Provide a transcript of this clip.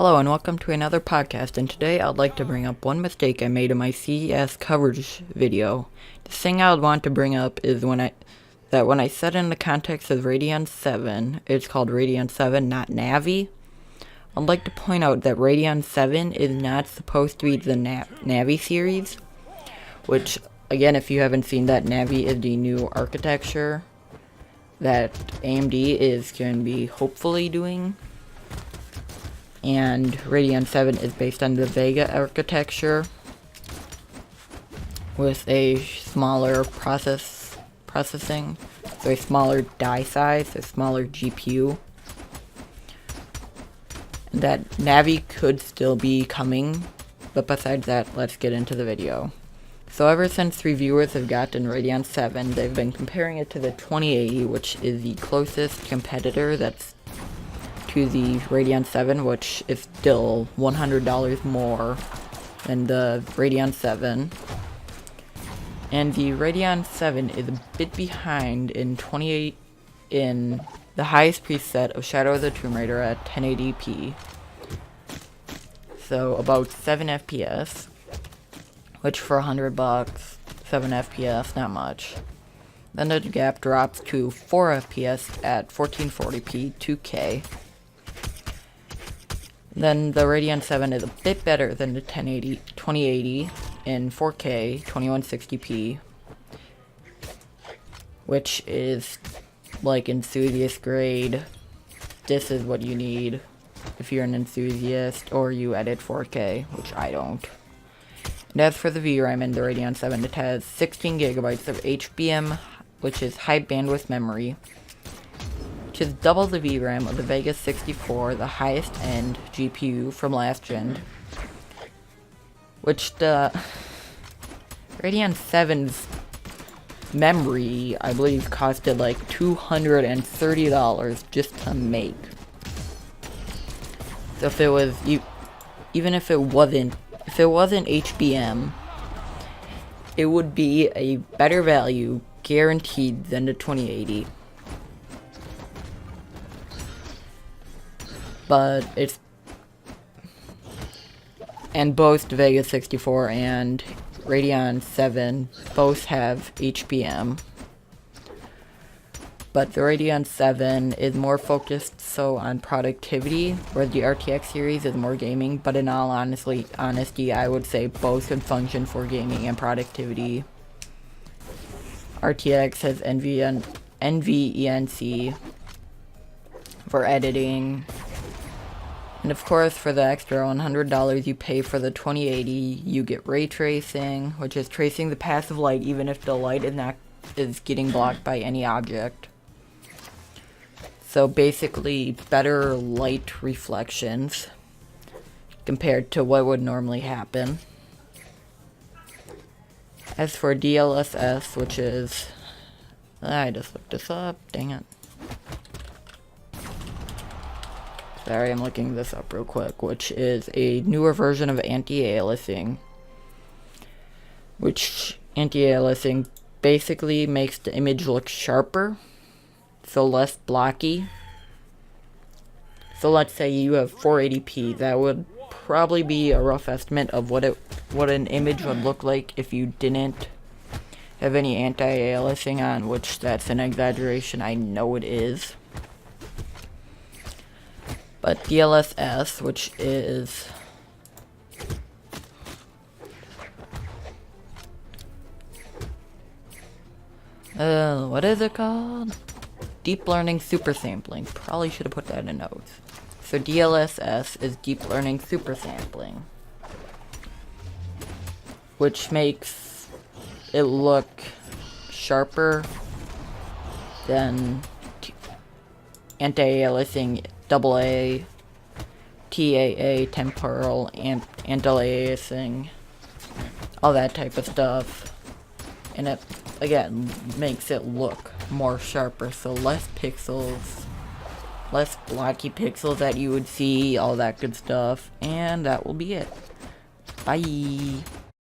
Hello and welcome to another podcast, and today I'd like to bring up one mistake I made in my CES coverage video. The thing I would want to bring up is when I said in the context of Radeon 7, it's called Radeon 7, not Navi. I'd like to point out that Radeon 7 is not supposed to be the Navi series, which, again, if you haven't seen that, Navi is the new architecture that AMD is going to be hopefully doing. And Radeon 7 is based on the Vega architecture with a smaller processing, so a smaller die size, a smaller GPU. That Navi could still be coming, but besides that, let's get into the video. So ever since reviewers have gotten Radeon 7, they've been comparing it to the 2080, which is the closest competitor that's to the Radeon 7, which is still $100 more than the Radeon 7. And the Radeon 7 is a bit behind in in the highest preset of Shadow of the Tomb Raider at 1080p. So about 7 FPS, which for $100, 7 FPS, not much. Then the gap drops to 4 FPS at 1440p 2K. Then the Radeon 7 is a bit better than the 2080 in 4K 2160p, which is like enthusiast grade. This is what you need if you're an enthusiast or you edit 4K, which I don't. And as for the VRAM in the Radeon 7, it has 16 gigabytes of HBM, which is high bandwidth memory, which is double the VRAM of the Vega 64, the highest end GPU from last gen, which the Radeon 7's memory, I believe, costed like $230 just to make. So if it was, even if it wasn't HBM, it would be a better value guaranteed than the 2080. But and both the Vega 64 and Radeon 7 both have HBM. But the Radeon 7 is more focused on productivity, where the RTX series is more gaming, but in all honesty, I would say both can function for gaming and productivity. RTX has NVENC for editing. And of course, for the extra $100 you pay for the 2080, you get ray tracing, which is tracing the path of light even if the light is getting blocked by any object. So basically, better light reflections compared to what would normally happen. As for DLSS, which is... I just looked this up, dang it. Sorry, I'm looking this up real quick, which is a newer version of anti-aliasing. Which anti-aliasing basically makes the image look sharper, so less blocky. So let's say you have 480p, that would probably be a rough estimate of what an image would look like if you didn't have any anti-aliasing on, which that's an exaggeration, I know it is. But DLSS, which is what is it called? Deep Learning Super Sampling. Probably should have put that in notes. So DLSS is Deep Learning Super Sampling, which makes it look sharper than anti-aliasing AA, TAA, temporal, anti-aliasing, all that type of stuff. And it, again, makes it look more sharper, so less pixels, less blocky pixels that you would see, all that good stuff. And that will be it. Bye!